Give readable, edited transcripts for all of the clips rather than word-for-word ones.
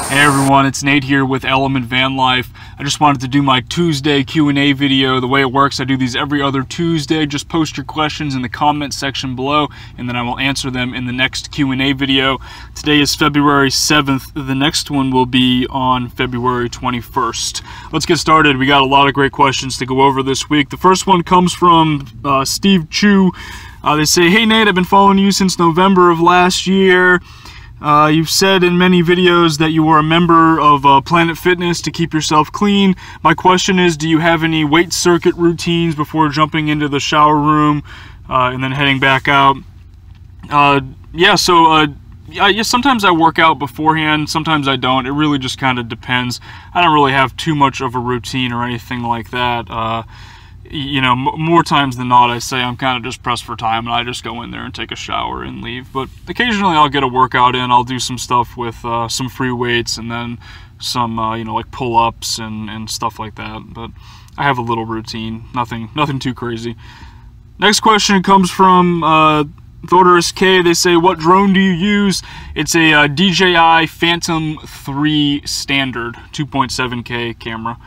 Hey everyone, it's Nate here with Element Van Life. I just wanted to do my Tuesday Q&A video. The way it works, I do these every other Tuesday. Just post your questions in the comment section below, and then I will answer them in the next Q&A video. Today is February 7th. The next one will be on February 21st. Let's get started. We got a lot of great questions to go over this week. The first one comes from Steve Chu. They say, "Hey Nate, I've been following you since November of last year. You've said in many videos that you were a member of Planet Fitness to keep yourself clean. My question is, do you have any weight circuit routines before jumping into the shower room and then heading back out?" Yes, sometimes I work out beforehand, sometimes I don't. It really just kind of depends. I don't really have too much of a routine or anything like that. You know, more times than not, I say I'm kind of just pressed for time and I just go in there and take a shower and leave. But occasionally I'll get a workout in. I'll do some stuff with some free weights and then some, you know, like pull-ups and stuff like that. But I have a little routine, nothing too crazy. Next question comes from Thorderus K. They say, "What drone do you use?" It's a DJI Phantom 3 Standard 2.7K camera.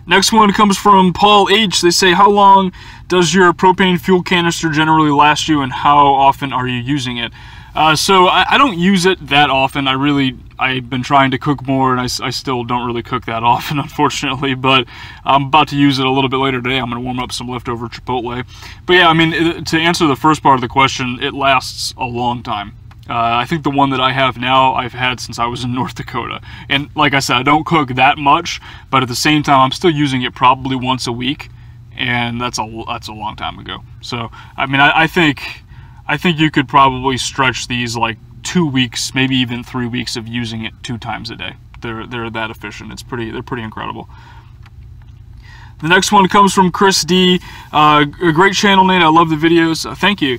Next one comes from Paul H. They say, "How long does your propane fuel canister generally last you, and how often are you using it?" So I don't use it that often. I've been trying to cook more, and I still don't really cook that often, unfortunately. But I'm about to use it a little bit later today. I'm going to warm up some leftover Chipotle. But yeah, I mean, to answer the first part of the question, it lasts a long time. I think the one that I have now, I've had since I was in North Dakota. And like I said, I don't cook that much, but at the same time, I'm still using it probably once a week, and that's a long time ago. So, I mean, I think you could probably stretch these like 2 weeks, maybe even 3 weeks of using it 2 times a day. They're that efficient. They're pretty incredible. The next one comes from Chris D. A great channel, Nate. I love the videos. Thank you.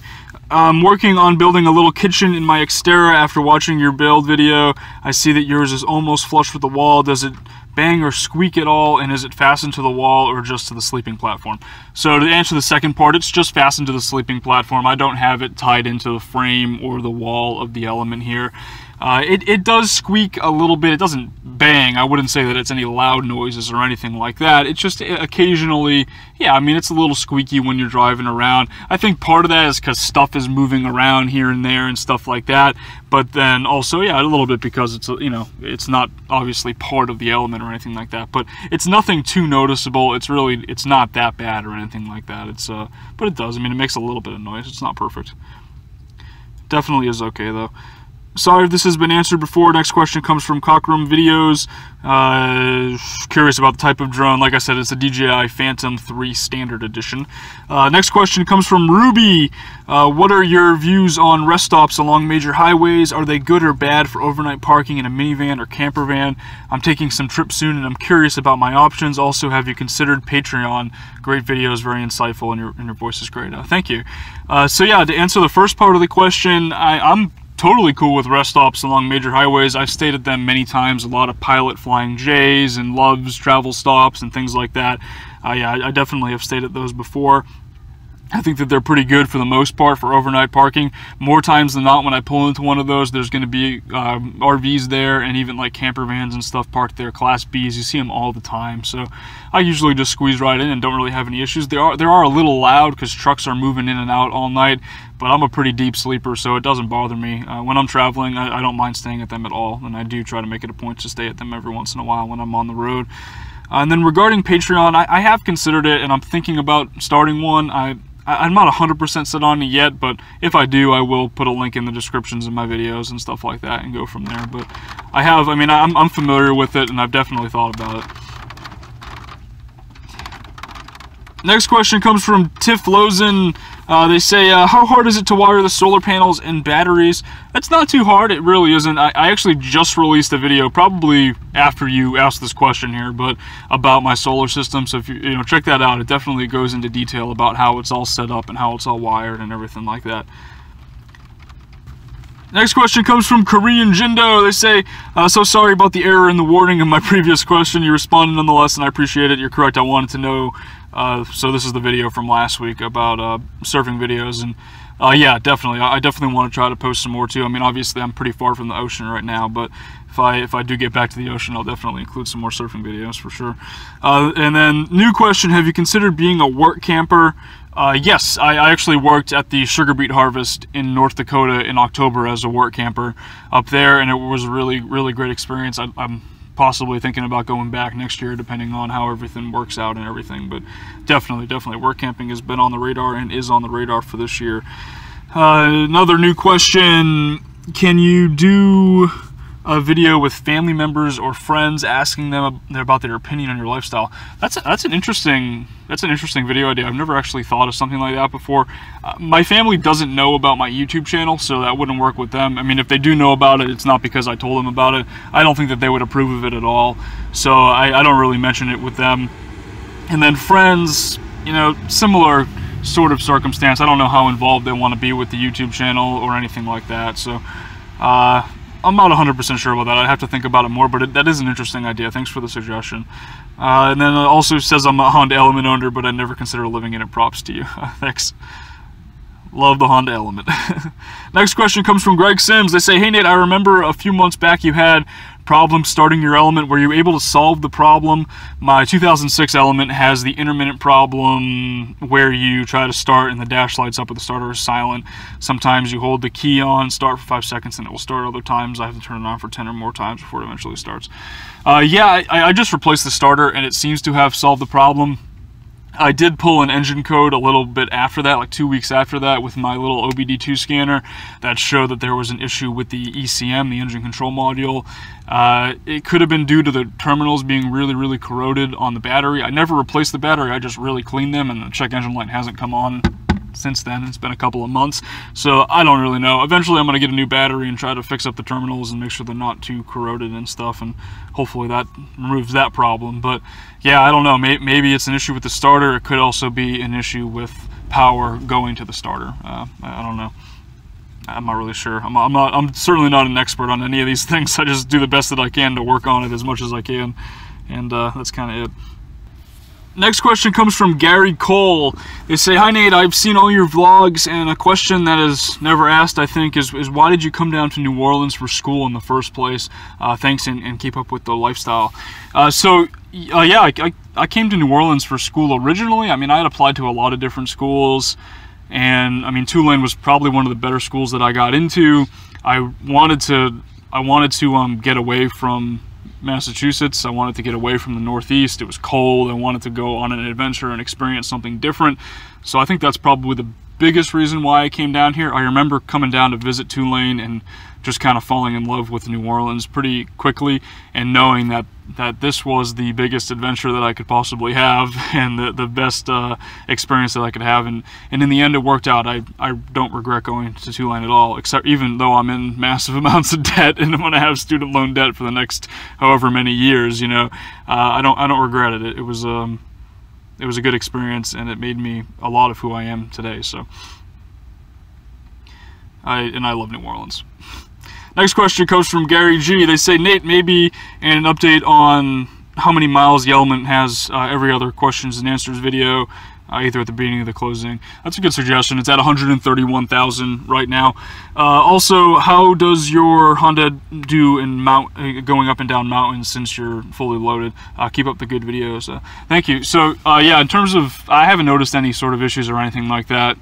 I'm working on building a little kitchen in my Xterra. After watching your build video, I see that yours is almost flush with the wall. Does it bang or squeak at all, and is it fastened to the wall or just to the sleeping platform? So to answer the second part, it's just fastened to the sleeping platform. I don't have it tied into the frame or the wall of the Element here. It does squeak a little bit. It doesn't bang. I wouldn't say that it's any loud noises or anything like that. It's just occasionally, yeah, I mean, it's a little squeaky when you're driving around. I think part of that is because stuff is moving around here and there and stuff like that. But then also, yeah, a little bit because it's, you know, it's not obviously part of the Element or anything like that. But it's nothing too noticeable. It's not that bad or anything like that. But it does. I mean, it makes a little bit of noise. It's not perfect. Definitely is okay though. Sorry if this has been answered before. Next question comes from Cockrum Videos. Curious about the type of drone. Like I said, it's a DJI Phantom 3 Standard Edition. Next question comes from Ruby. What are your views on rest stops along major highways? Are they good or bad for overnight parking in a minivan or camper van? I'm taking some trips soon and I'm curious about my options. Also, have you considered Patreon? Great videos, very insightful, and your voice is great. Thank you. So yeah, to answer the first part of the question, I'm totally cool with rest stops along major highways. I've stayed at them many times. A lot of Pilot Flying J's and Love's travel stops and things like that. Yeah, I definitely have stayed at those before. I think that they're pretty good for the most part for overnight parking. More times than not, when I pull into one of those, there's going to be RVs there and even like camper vans and stuff parked there, Class Bs. You see them all the time. So I usually just squeeze right in and don't really have any issues. They are a little loud because trucks are moving in and out all night, but I'm a pretty deep sleeper, so it doesn't bother me. When I'm traveling, I don't mind staying at them at all, and I do try to make it a point to stay at them every once in a while when I'm on the road. And then regarding Patreon, I have considered it, and I'm thinking about starting one. I'm not 100% set on it yet, but if I do, I will put a link in the descriptions of my videos and stuff like that and go from there. But I'm familiar with it, and I've definitely thought about it. Next question comes from Tiff Lozen. They say, how hard is it to wire the solar panels and batteries? It's not too hard. It really isn't. I actually just released a video, probably after you asked this question here, but about my solar system. So if you check that out, it definitely goes into detail about how it's all set up and how it's all wired and everything like that. Next question comes from Korean Jindo. They say, so sorry about the error in the wording of my previous question. You responded nonetheless, and I appreciate it. You're correct. I wanted to know. So this is the video from last week about surfing videos, and Yeah, definitely. I definitely want to try to post some more too. I mean, obviously I'm pretty far from the ocean right now, but if I do get back to the ocean, I'll definitely include some more surfing videos for sure. And then, new question, have you considered being a work camper? Yes, I actually worked at the sugar beet harvest in North Dakota in October as a work camper up there, and it was a really, really great experience. I'm possibly thinking about going back next year, depending on how everything works out and everything, but definitely work camping has been on the radar and is on the radar for this year. Another new question, can you do a video with family members or friends asking them about their opinion on your lifestyle? That's an interesting video idea. I've never actually thought of something like that before. My family doesn't know about my YouTube channel, so that wouldn't work with them. I mean, if they do know about it, it's not because I told them about it. I don't think that they would approve of it at all, so I don't really mention it with them. And then friends, you know, similar sort of circumstance. I don't know how involved they want to be with the YouTube channel or anything like that, so I'm not 100% sure about that. I'd have to think about it more, but that is an interesting idea. Thanks for the suggestion. And then it also says I'm a Honda Element owner, but I never consider living in it. Props to you. Thanks. Love the Honda Element. Next question comes from Greg Sims. They say, hey Nate, I remember a few months back you had problems starting your Element. Were you able to solve the problem? My 2006 Element has the intermittent problem where you try to start and the dash lights up but the starter is silent. Sometimes you hold the key on, start for 5 seconds, and it will start. Other times I have to turn it on for 10 or more times before it eventually starts. Yeah, I just replaced the starter and it seems to have solved the problem. I did pull an engine code a little bit after that, like 2 weeks after that, with my little OBD2 scanner that showed that there was an issue with the ECM, the engine control module. It could have been due to the terminals being really, really corroded on the battery. I never replaced the battery, I just really cleaned them, and the check engine light hasn't come on since then. It's been a couple of months, so I don't really know. Eventually I'm going to get a new battery and try to fix up the terminals and make sure they're not too corroded and stuff, and hopefully that removes that problem. But yeah, I don't know, maybe it's an issue with the starter. It could also be an issue with power going to the starter. I don't know. I'm not really sure. I'm certainly not an expert on any of these things. I just do the best that I can to work on it as much as I can, and that's kind of it. Next question comes from Gary Cole. They say, hi Nate, I've seen all your vlogs, and a question that is never asked, I think, is why did you come down to New Orleans for school in the first place? Thanks, and keep up with the lifestyle. Yeah, I came to New Orleans for school originally. I mean, I had applied to a lot of different schools, and I mean, Tulane was probably one of the better schools that I got into. I wanted to get away from Massachusetts. I wanted to get away from the Northeast. It was cold. I wanted to go on an adventure and experience something different. So I think that's probably the biggest reason why I came down here. I remember coming down to visit Tulane and just kind of falling in love with New Orleans pretty quickly, and knowing that this was the biggest adventure that I could possibly have, and the best experience that I could have, and in the end it worked out. I don't regret going to Tulane at all, except even though I'm in massive amounts of debt and I'm going to have student loan debt for the next however many years, you know, I don't regret it. It was a good experience, and it made me a lot of who I am today. So I love New Orleans. Next question comes from Gary G. They say, Nate, maybe an update on how many miles the Element has every other questions and answers video, either at the beginning or the closing. That's a good suggestion. It's at 131,000 right now. Also, how does your Honda do in going up and down mountains since you're fully loaded? Keep up the good videos. Thank you. So, yeah, in terms of, I haven't noticed any sort of issues or anything like that.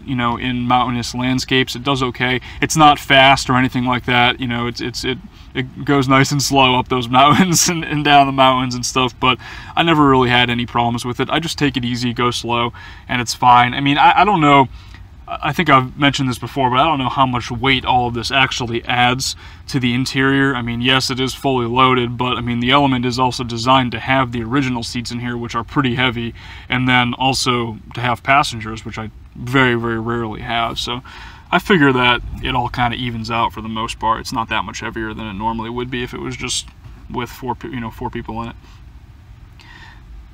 You know, in mountainous landscapes, it does okay. It's not fast or anything like that. You know, it goes nice and slow up those mountains and down the mountains and stuff. But I never really had any problems with it. I just take it easy, go slow, and it's fine. I mean, I don't know. I think I've mentioned this before, but I don't know how much weight all of this actually adds to the interior. I mean, yes, it is fully loaded, but I mean, the Element is also designed to have the original seats in here, which are pretty heavy, and then also to have passengers, which I very, very rarely have. So I figure that it all kind of evens out for the most part. It's not that much heavier than it normally would be if it was just with four people in it.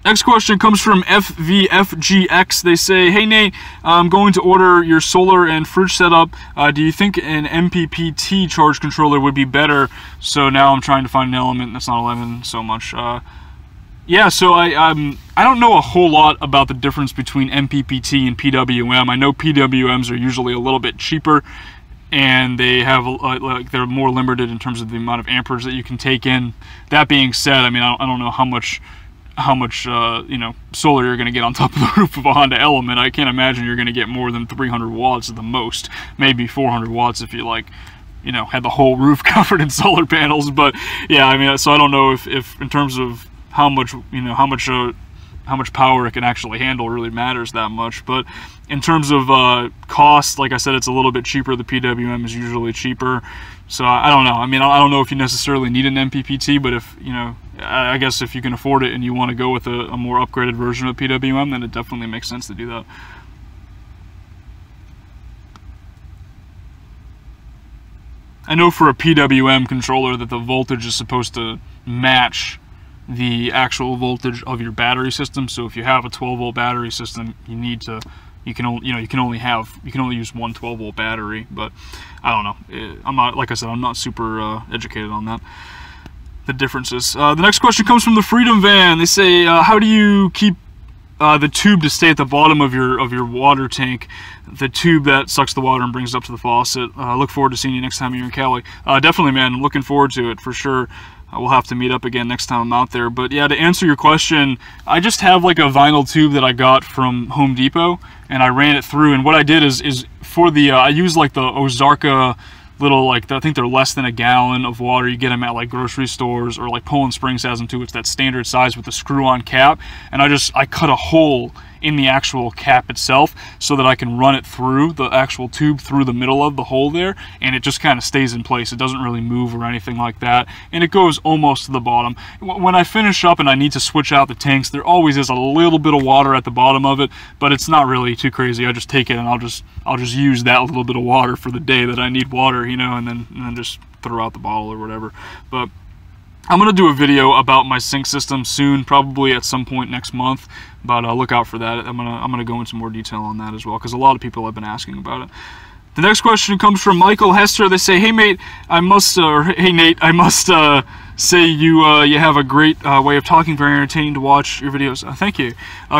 Next question comes from FVFGX. They say, hey Nate, I'm going to order your solar and fridge setup. Do you think an MPPT charge controller would be better? So now I'm trying to find an Element that's not 11 so much. Yeah, so I don't know a whole lot about the difference between MPPT and PWM. I know PWMs are usually a little bit cheaper, and they have like they're more limited in terms of the amount of amperage that you can take in. That being said, I mean, I don't know how much you know, solar you're going to get on top of the roof of a Honda Element. I can't imagine you're going to get more than 300 watts at the most, maybe 400 watts if you, like, you know, had the whole roof covered in solar panels. But yeah, I mean, so I don't know if in terms of how much, you know, how much power it can actually handle really matters that much. But in terms of cost, like I said, it's a little bit cheaper. The PWM is usually cheaper. So I don't know. I mean, I don't know if you necessarily need an MPPT, but if, you know, I guess if you can afford it and you want to go with a more upgraded version of PWM, then it definitely makes sense to do that. I know for a PWM controller that the voltage is supposed to match the actual voltage of your battery system. So if you have a 12-volt battery system, you can only use one 12-volt battery. But I don't know. I'm not, like I said, I'm not super educated on that, the differences. The next question comes from the Freedom Van. They say, how do you keep the tube to stay at the bottom of your water tank, the tube that sucks the water and brings it up to the faucet? Look forward to seeing you next time you're in Cali. Definitely, man. I'm looking forward to it for sure. We'll have to meet up again next time I'm out there. But yeah, to answer your question, I just have like a vinyl tube that I got from Home Depot, and I ran it through. And what I did is for the I use like the Ozarka little, like, I think they're less than a gallon of water. You get them at like grocery stores, or like Poland Springs has them too. It's that standard size with the screw-on cap, and I cut a hole in the actual cap itself so that I can run it through the actual tube through the middle of the hole there, and it just kind of stays in place. It doesn't really move or anything like that, and it goes almost to the bottom. When I finish up and I need to switch out the tanks, there always is a little bit of water at the bottom of it, but it's not really too crazy. I just take it and I'll just use that little bit of water for the day that I need water, you know, and then just throw out the bottle or whatever. But I'm going to do a video about my sink system soon, probably at some point next month, but look out for that. I'm gonna go into more detail on that as well, because a lot of people have been asking about it. The next question comes from Michael Hester. They say, "Hey mate, hey Nate, I must say you have a great way of talking, very entertaining to watch your videos." Thank you.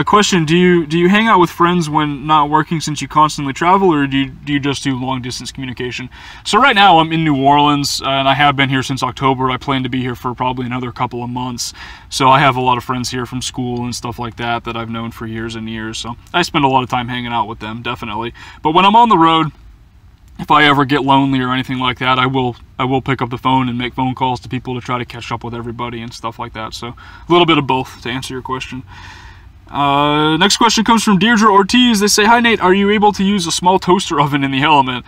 Question: Do you hang out with friends when not working, since you constantly travel, or do you just do long distance communication? So right now I'm in New Orleans, and I have been here since October. I plan to be here for probably another couple of months. So I have a lot of friends here from school and stuff like that I've known for years and years. So I spend a lot of time hanging out with them, definitely. But when I'm on the road, if I ever get lonely or anything like that, I will pick up the phone and make phone calls to people to try to catch up with everybody and stuff like that. So a little bit of both, to answer your question. Next question comes from Deirdre Ortiz. They say, "Hi Nate, are you able to use a small toaster oven in the Element?"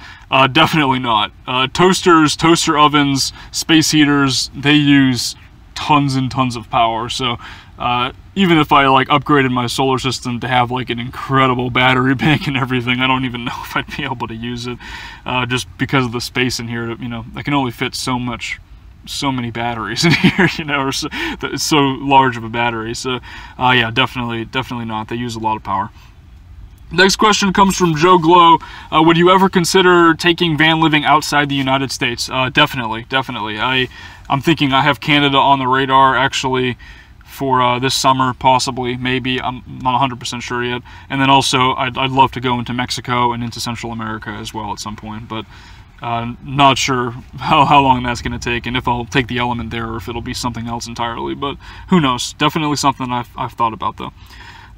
Definitely not. Toasters, toaster ovens, space heaters, they use tons and tons of power. So even if I like upgraded my solar system to have like an incredible battery bank and everything, I don't even know if I'd be able to use it, just because of the space in here. You know, I can only fit so many batteries in here, you know, or it's so large of a battery. So yeah, definitely not. They use a lot of power. Next question comes from Joe Glow. Would you ever consider taking van living outside the United States? Definitely. I'm thinking I have Canada on the radar, actually, for this summer, possibly, maybe. I'm not 100% sure yet. And then also, I'd love to go into Mexico and into Central America as well at some point, but not sure how long that's going to take, and if I'll take the Element there or if it'll be something else entirely, but who knows. Definitely something I've thought about, though.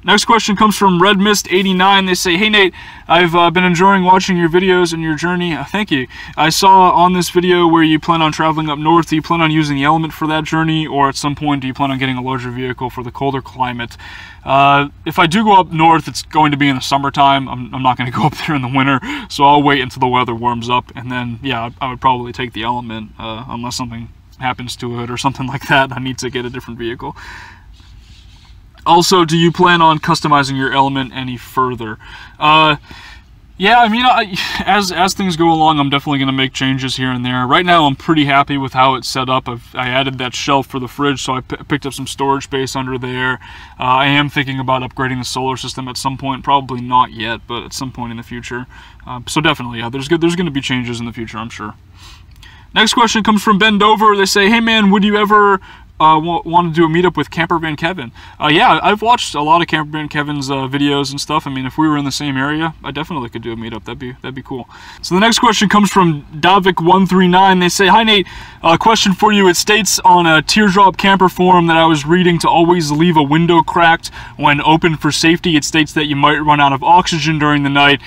Next question comes from Red Mist 89. They say, "Hey Nate, I've been enjoying watching your videos and your journey." Thank you. I saw on this video where you plan on traveling up north. Do you plan on using the Element for that journey, or at some point do you plan on getting a larger vehicle for the colder climate? If I do go up north, it's going to be in the summertime. I'm not going to go up there in the winter, so I'll wait until the weather warms up, and then yeah, I would probably take the Element, unless something happens to it or something like that. I need to get a different vehicle. Also, do you plan on customizing your Element any further? Yeah, I mean, as things go along, I'm definitely going to make changes here and there. Right now, I'm pretty happy with how it's set up. I added that shelf for the fridge, so I picked up some storage space under there. I am thinking about upgrading the solar system at some point. Probably not yet, but at some point in the future. So definitely, yeah, there's going to be changes in the future, I'm sure. Next question comes from Ben Dover. They say, "Hey man, would you ever want to do a meetup with Campervan Kevin. Yeah, I've watched a lot of Campervan Kevin's videos and stuff. I mean, if we were in the same area, I definitely could do a meetup. That'd be cool. So the next question comes from Davik139. They say, "Hi Nate, question for you. It states on a Teardrop Camper forum that I was reading to always leave a window cracked when open for safety. It states that you might run out of oxygen during the night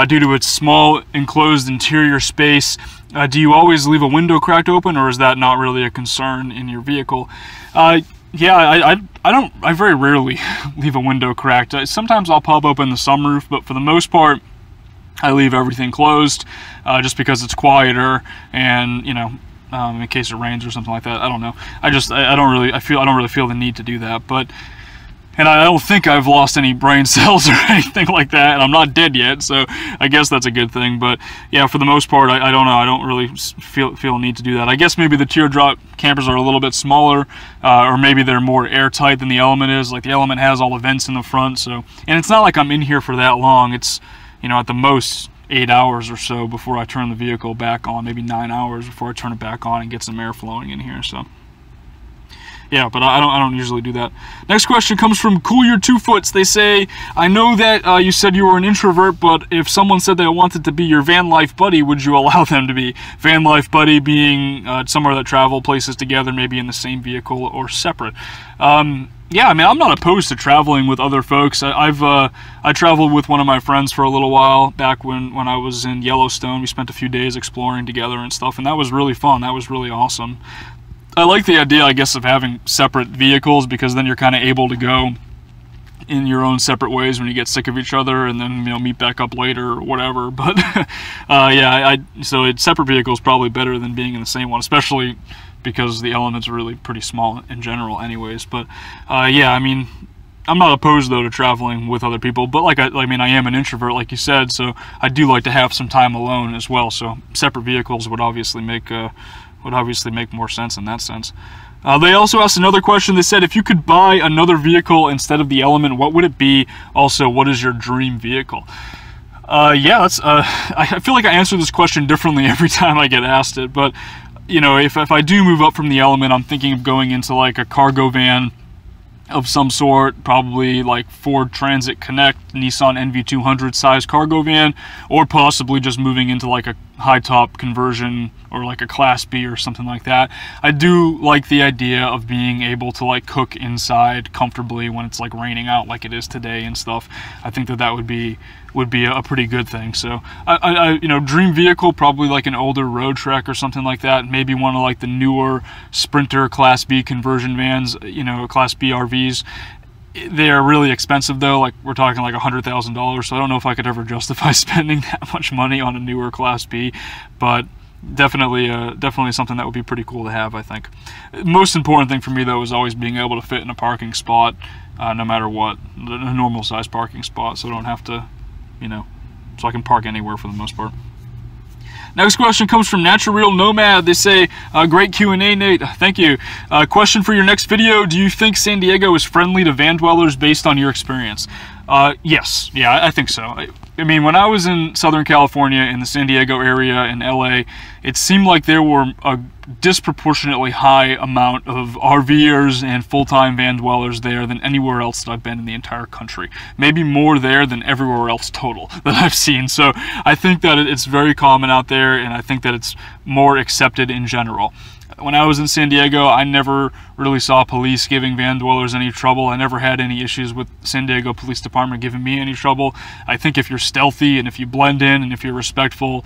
due to its small enclosed interior space. Do you always leave a window cracked open, or is that not really a concern in your vehicle?" Yeah, I very rarely leave a window cracked. Sometimes I'll pop open the sunroof, but for the most part, I leave everything closed, just because it's quieter, and you know, in case it rains or something like that. I don't know. I don't really feel the need to do that, but. And I don't think I've lost any brain cells or anything like that, and I'm not dead yet, so I guess that's a good thing. But yeah, for the most part, I don't know. I don't really feel a need to do that. I guess maybe the Teardrop campers are a little bit smaller, or maybe they're more airtight than the Element is. Like the Element has all the vents in the front, so, and it's not like I'm in here for that long. It's, you know, at the most 8 hours or so before I turn the vehicle back on, maybe 9 hours before I turn it back on and get some air flowing in here. So. Yeah, but I don't usually do that. Next question comes from Cool Your 2 Foots. They say, "I know that you said you were an introvert, but if someone said they wanted to be your van life buddy, would you allow them to be?" Van life buddy being somewhere that travel places together, maybe in the same vehicle or separate. Yeah, I mean, I'm not opposed to traveling with other folks. I traveled with one of my friends for a little while back when I was in Yellowstone. We spent a few days exploring together and stuff, and that was really fun. That was really awesome. I like the idea, I guess, of having separate vehicles, because then you're kind of able to go in your own separate ways when you get sick of each other, and then, you know, meet back up later or whatever. But yeah, so separate vehicles probably better than being in the same one, especially because the Element's really pretty small in general anyways. But yeah, I mean, I'm not opposed though to traveling with other people, but I mean, I am an introvert, like you said, so I do like to have some time alone as well. So separate vehicles would obviously make more sense in that sense. They also asked another question. They said, "If you could buy another vehicle instead of the Element, what would it be? Also, what is your dream vehicle?" Yeah, that's. I feel like I answer this question differently every time I get asked it, but you know, if I do move up from the Element, I'm thinking of going into like a cargo van of some sort, probably like Ford Transit Connect, Nissan NV200 size cargo van, or possibly just moving into like a high top conversion or like a Class B or something like that. I do like the idea of being able to like cook inside comfortably when it's like raining out like it is today and stuff. I think that would be a pretty good thing. So I you know, dream vehicle, probably like an older Road Trek or something like that. Maybe one of like the newer Sprinter Class B conversion vans, you know, Class B RVs. They're really expensive though, like we're talking like $100,000, so I don't know if I could ever justify spending that much money on a newer Class B, but definitely something that would be pretty cool to have, I think. Most important thing for me though is always being able to fit in a parking spot, no matter what, a normal size parking spot, so I don't have to, you know, so I can park anywhere for the most part. Next question comes from Natural Real Nomad. They say, "Great Q&A, Nate." Thank you. Question for your next video: do you think San Diego is friendly to van dwellers based on your experience? Yes. Yeah, I think so. I mean, when I was in Southern California, in the San Diego area, in LA, it seemed like there were a disproportionately high amount of RVers and full-time van dwellers there than anywhere else that I've been in the entire country. Maybe more there than everywhere else total that I've seen. So I think that it's very common out there, and I think that it's more accepted in general. When I was in San Diego, I never really saw police giving van dwellers any trouble. I never had any issues with San Diego Police Department giving me any trouble. I think if you're stealthy and if you blend in and if you're respectful,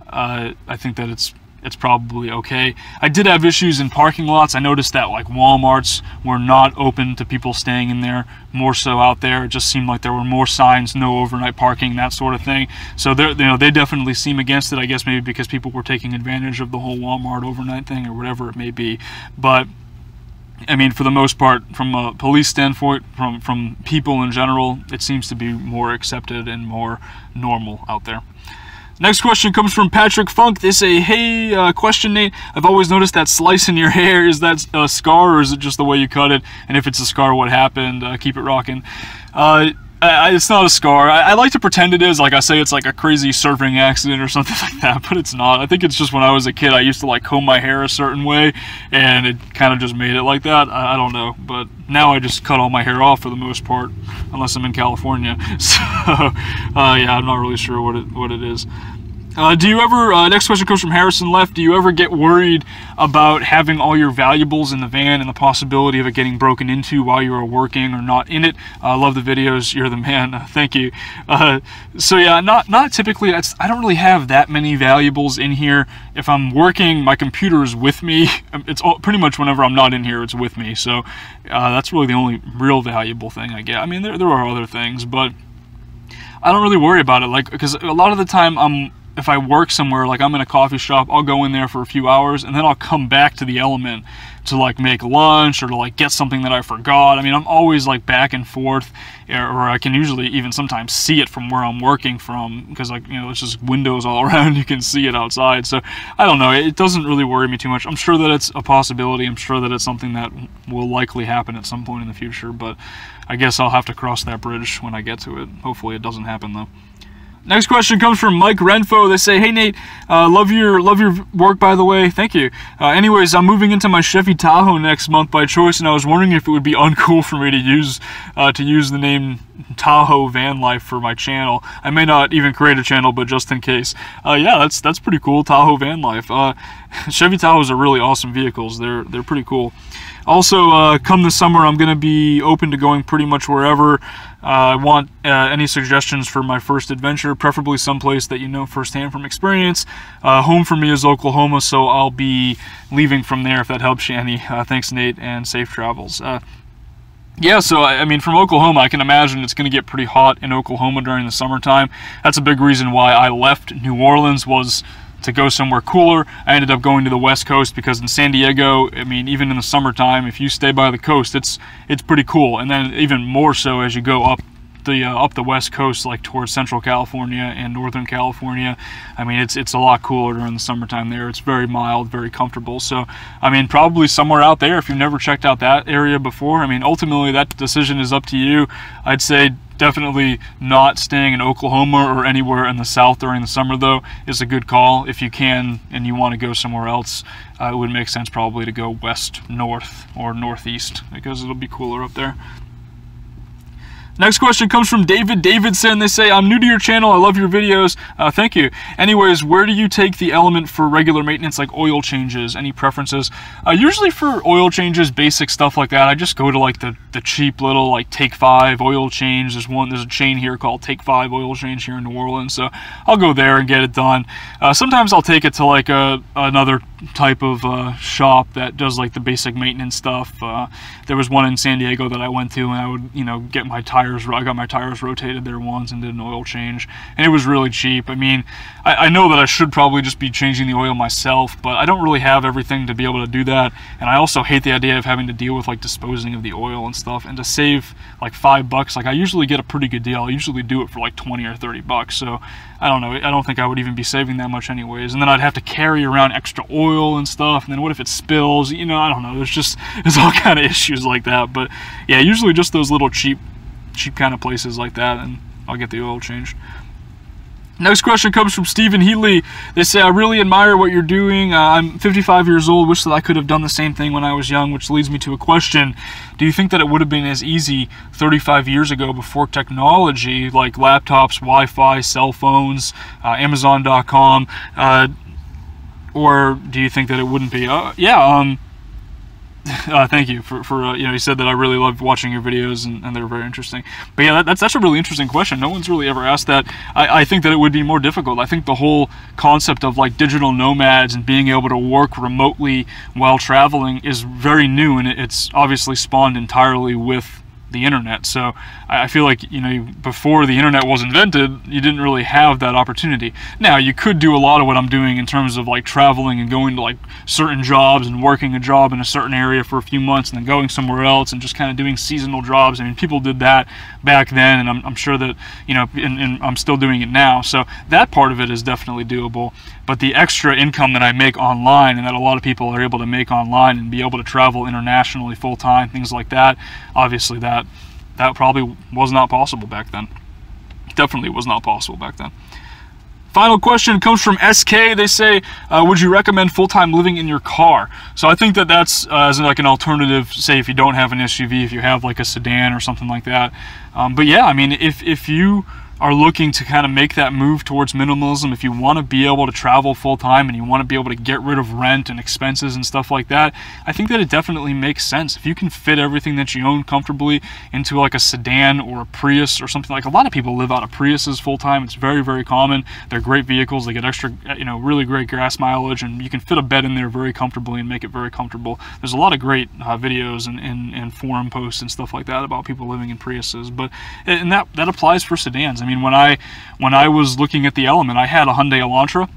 I think that it's probably okay. I did have issues in parking lots. I noticed that like Walmarts were not open to people staying in there, more so out there. It just seemed like there were more signs, no overnight parking, that sort of thing. So they definitely seem against it, I guess maybe because people were taking advantage of the whole Walmart overnight thing or whatever it may be. But I mean, for the most part, from a police standpoint, from people in general, it seems to be more accepted and more normal out there. Next question comes from Patrick Funk. They say, "Hey, question, Nate. I've always noticed that slice in your hair. Is that a scar, or is it just the way you cut it? And if it's a scar, what happened? Keep it rocking." It's not a scar. I like to pretend it is. Like I say, it's like a crazy surfing accident or something like that, but it's not. I think it's just when I was a kid, I used to like comb my hair a certain way, and it kind of just made it like that. I don't know, but now I just cut all my hair off for the most part, unless I'm in California. So, yeah, I'm not really sure what it is. Do you ever, next question comes from Harrison Left, do you ever get worried about having all your valuables in the van and the possibility of it getting broken into while you are working or not in it? Love the videos, you're the man, thank you. So yeah, not typically, I don't really have that many valuables in here. If I'm working, my computer is with me. It's pretty much whenever I'm not in here, it's with me. So that's really the only real valuable thing I get. I mean, there are other things, but I don't really worry about it, like, because a lot of the time if I work somewhere, like I'm in a coffee shop, I'll go in there for a few hours and then I'll come back to the Element to like make lunch or to like get something that I forgot. I mean, I'm always like back and forth, or I can usually even sometimes see it from where I'm working from, because like, you know, it's just windows all around, you can see it outside. So I don't know, it doesn't really worry me too much. I'm sure that it's a possibility. I'm sure that it's something that will likely happen at some point in the future, but I guess I'll have to cross that bridge when I get to it. Hopefully it doesn't happen though. Next question comes from Mike Renfo. They say, hey Nate, love your work, by the way. Thank you. Anyways, I'm moving into my Chevy Tahoe next month by choice, and I was wondering if it would be uncool for me to use the name Tahoe Van Life for my channel. I may not even create a channel, but just in case. Yeah, that's pretty cool. Tahoe Van Life. Chevy Tahoes are really awesome vehicles. They're pretty cool. Also, come this summer, I'm going to be open to going pretty much wherever. I want any suggestions for my first adventure, preferably someplace that you know firsthand from experience. Home for me is Oklahoma, so I'll be leaving from there if that helps you any. Thanks, Nate, and safe travels. Yeah, so I mean, from Oklahoma, I can imagine it's going to get pretty hot in Oklahoma during the summertime. That's a big reason why I left New Orleans, was to go somewhere cooler. I ended up going to the West Coast because in San Diego, I mean, even in the summertime, if you stay by the coast, it's pretty cool. And then even more so as you go up the West Coast, like towards Central California and Northern California. I mean, it's a lot cooler during the summertime there. It's very mild, very comfortable. So, I mean, probably somewhere out there if you've never checked out that area before. I mean, ultimately that decision is up to you. I'd say definitely not staying in Oklahoma or anywhere in the South during the summer, though, is a good call. If you can and you want to go somewhere else, it would make sense probably to go west, north, or northeast, because it'll be cooler up there. Next question comes from David Davidson. They say, I'm new to your channel. I love your videos. Thank you. Anyways, where do you take the Element for regular maintenance, like oil changes? Any preferences? Usually for oil changes, basic stuff like that, I just go to like the cheap little like Take 5 oil change. There's a chain here called Take 5 oil change here in New Orleans. So I'll go there and get it done. Sometimes I'll take it to like another type of shop that does like the basic maintenance stuff. There was one in San Diego that I went to, and I would, you know, get my tires. I got my tires rotated there once and did an oil change, and it was really cheap. I mean, I know that I should probably just be changing the oil myself, but I don't really have everything to be able to do that, and I also hate the idea of having to deal with like disposing of the oil and stuff. And to save like $5, like I usually get a pretty good deal. I usually do it for like 20 or 30 bucks. So I don't know. I don't think I would even be saving that much anyways. And then I'd have to carry around extra oil and stuff. And then what if it spills? You know, I don't know. There's all kind of issues like that. But yeah, usually just those little cheap kind of places like that, and I'll get the oil changed. Next question comes from Stephen Healy. They say, I really admire what you're doing. I'm 55 years old, wish that I could have done the same thing when I was young, which leads me to a question. Do you think that it would have been as easy 35 years ago before technology, like laptops, Wi-Fi, cell phones, Amazon.com, or do you think that it wouldn't be? Thank you for you know, you said that I really loved watching your videos, and they're very interesting. But yeah, that's a really interesting question. No one's really ever asked that. I think that it would be more difficult. I think the whole concept of like digital nomads and being able to work remotely while traveling is very new, and it's obviously spawned entirely with the internet. So I feel like, you know, before the internet was invented, you didn't really have that opportunity. Now, you could do a lot of what I'm doing in terms of like traveling and going to like certain jobs and working a job in a certain area for a few months and then going somewhere else and just kind of doing seasonal jobs. I mean, people did that back then, and I'm sure that, you know, and I'm still doing it now. So that part of it is definitely doable. But the extra income that I make online, and that a lot of people are able to make online and be able to travel internationally full-time, things like that, obviously that that probably was not possible back then. Definitely was not possible back then. Final question comes from SK. They say, would you recommend full-time living in your car? So I think that that's as like an alternative, say if you don't have an SUV, if you have like a sedan or something like that. But yeah, I mean, if you are looking to kind of make that move towards minimalism, if you want to be able to travel full-time and you want to be able to get rid of rent and expenses and stuff like that, I think that it definitely makes sense. If you can fit everything that you own comfortably into like a sedan or a Prius or something, like a lot of people live out of Priuses full-time. It's very, very common. They're great vehicles. They get extra, you know, really great gas mileage, and you can fit a bed in there very comfortably and make it very comfortable. There's a lot of great videos and forum posts and stuff like that about people living in Priuses, and that applies for sedans. I mean, when I was looking at the Element, I had a Hyundai Elantra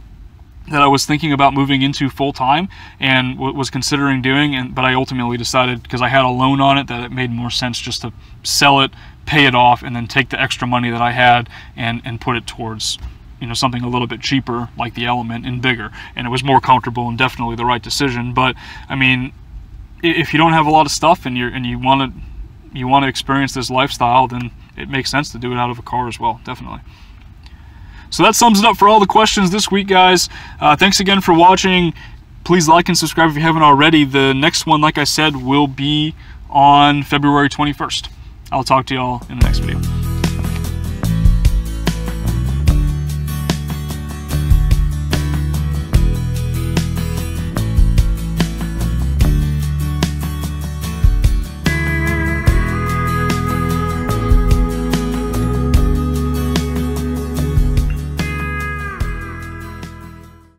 that I was thinking about moving into full-time and was considering doing, but I ultimately decided, because I had a loan on it, that it made more sense just to sell it, pay it off, and then take the extra money that I had and put it towards, you know, something a little bit cheaper like the Element and bigger, and it was more comfortable and definitely the right decision. But I mean, if you don't have a lot of stuff and you want to experience this lifestyle, then it makes sense to do it out of a car as well, definitely. So that sums it up for all the questions this week, guys. Thanks again for watching. Please like and subscribe if you haven't already. The next one, like I said, will be on February 21st. I'll talk to y'all in the next video.